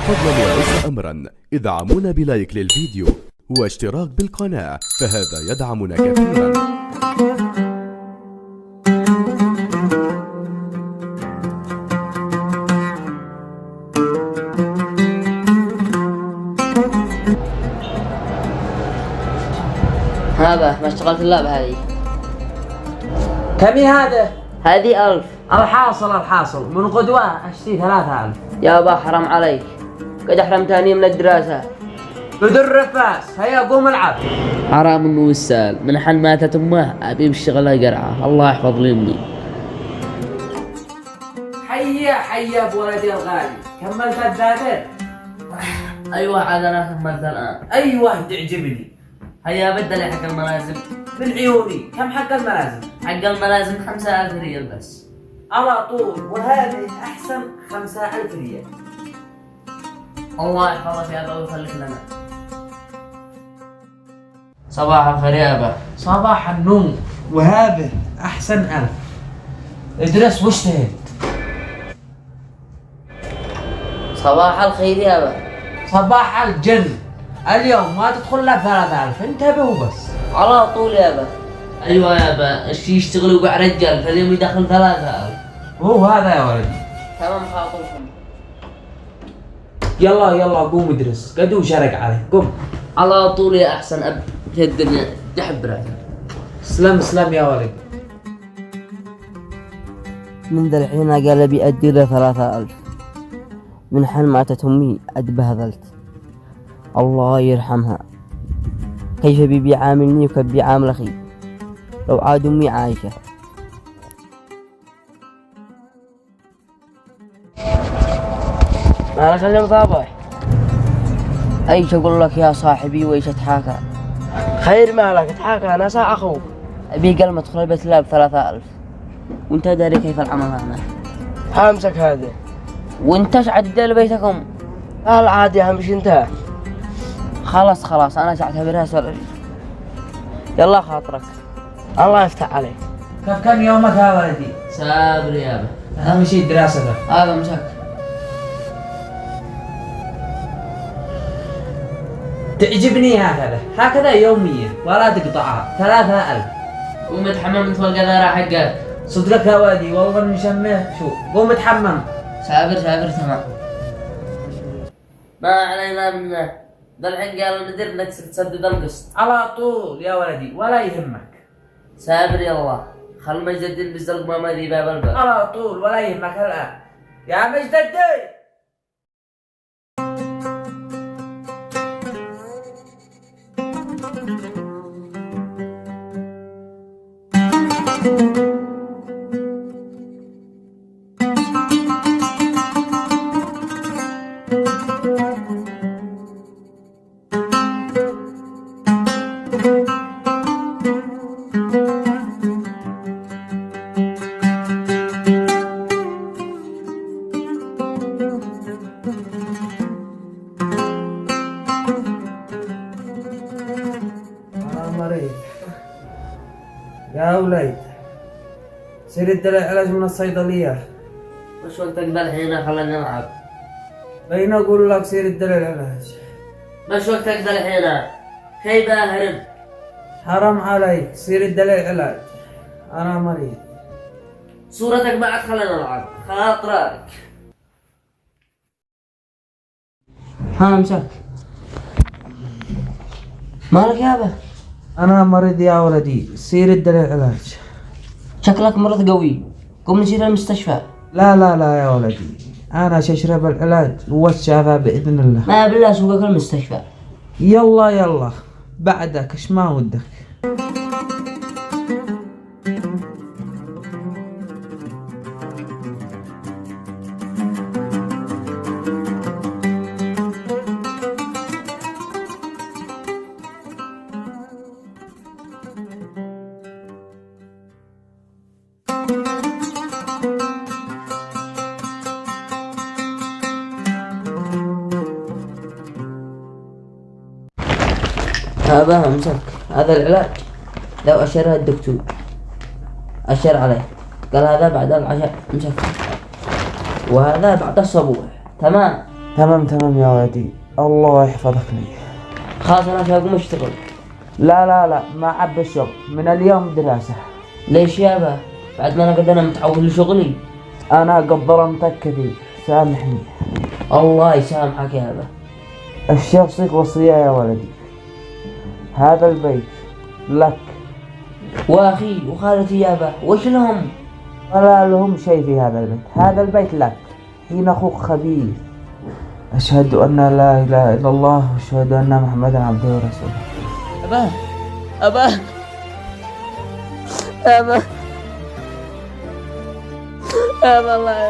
فضلا وليس أمرا ادعمونا بلايك للفيديو واشتراك بالقناة، فهذا يدعمنا كثيرا. هذا ما اشتغلت اللعبة هذه. كم هذا؟ هذه 1000. الحاصل من غدوة اشتري 3000. يا با حرام عليك، قد احرمتني من الدراسة. بدر رفاس، هيا قوم العب. حرام انه وسال، من حل ماتت امه ابي بشتغلها قرعة، الله يحفظ لي امي. حيا بولدي الغالي، كملت الدادر؟ ايوه عاد انا كملت الان. ايوه تعجبني. هيا بدل حق الملازم. من عيوني، كم حق الملازم؟ حق الملازم 5000 ريال بس. على طول، وهذه احسن 5000 ريال. الله يحفظك يا ابا ويخليك لنا. صباح الخير يا ابا. صباح النور، وهذا احسن 1000. ادرس واجتهد. صباح الخير يا ابا. صباح الجن. اليوم ما تدخل لك 3000، انتبهوا بس. على طول يا ابا. ايوه يا ابا، الشي يشتغل وقع رجال، فاليوم يدخل 3000. هو هذا يا ولدي. تمام خاطركم. يلا قوم ادرس، قد وشرق عليك، قوم. على طول يا احسن اب في الدنيا، تحب راسك. سلم يا ولد. من ذا الحين قال ابي ادي له 3000. من حين ماتت امي اتبهذلت، الله يرحمها. كيف بي عاملني وكيف بيعامل اخي لو عاد امي عايشه. مالك اليوم صباح؟ ايش اقول لك يا صاحبي وايش اتحاكى؟ خير مالك اتحاكى، انا ساعة اخوك. ابي قلم ادخل البيت الله ب3000، وانت داري كيف العمل معنا. هامسك هذا، وانت ايش عدل بيتكم؟ العادي اهم شي انتهى. خلاص انا ساعتبرها سر. يلا خاطرك. الله يفتح عليك. كيف كان يومك يا ولدي؟ صابر يا ابا. اهم شيء دراستك. هذا مسك. تعجبني هكذا يوميا ولا تقطعها. 3000. قوم اتحمم فوق القذارة حقك. صدقك يا ولدي والله اني شميت. شو قوم اتحمم. صابر تمام. ما علينا منه. ذا الحين قال المدير انك تسدد القسط. على طول يا ولدي ولا يهمك. صابر يلا، خل مجد الدين بيزلق ما ذي باب الباب. على طول ولا يهمك الان يا مجد الدين. مريض يا وليد، سير الدلع علاج من الصيدلية. وش وقتك بالحين؟ خلنا نلعب. بين اقول لك سير الدلع العلاج. مش وقتك بالحين، كيف اهرب؟ حرام عليك، سير الدلع العلاج. انا مريض. صورتك بعد خلنا نلعب، خاطرك. مسك. مالك يابا؟ انا مريض يا ولدي، سير الدلع العلاج. شكلك مرض قوي، قم نسير المستشفى. لا يا ولدي، انا ششرب العلاج والشافى باذن الله. ما بالله سوقك المستشفى. يلا بعدك ايش ما ودك. هذا امسك، هذا العلاج لو أشرها الدكتور أشر عليه، قال هذا بعد العشاء امسك، وهذا بعد الصبوح. تمام. تمام يا ولدي، الله يحفظك لي. خلاص انا هقوم اشتغل. لا ما عب الشغل، من اليوم دراسة. ليش يابا؟ بعد ما انا قد انا متعود لشغلي. أنا ظلمتك كثير، سامحني. الله يسامحك يابا. الشيخ صيغ وصية يا ولدي، هذا البيت لك. واخي وخالتي يابا وش لهم؟ ولا لهم شيء في هذا البيت، هذا البيت لك. حين أخوك خبيث. أشهد أن لا إله إلا الله وأشهد أن محمدا عبده ورسوله. أبا أبا أبا أبا الله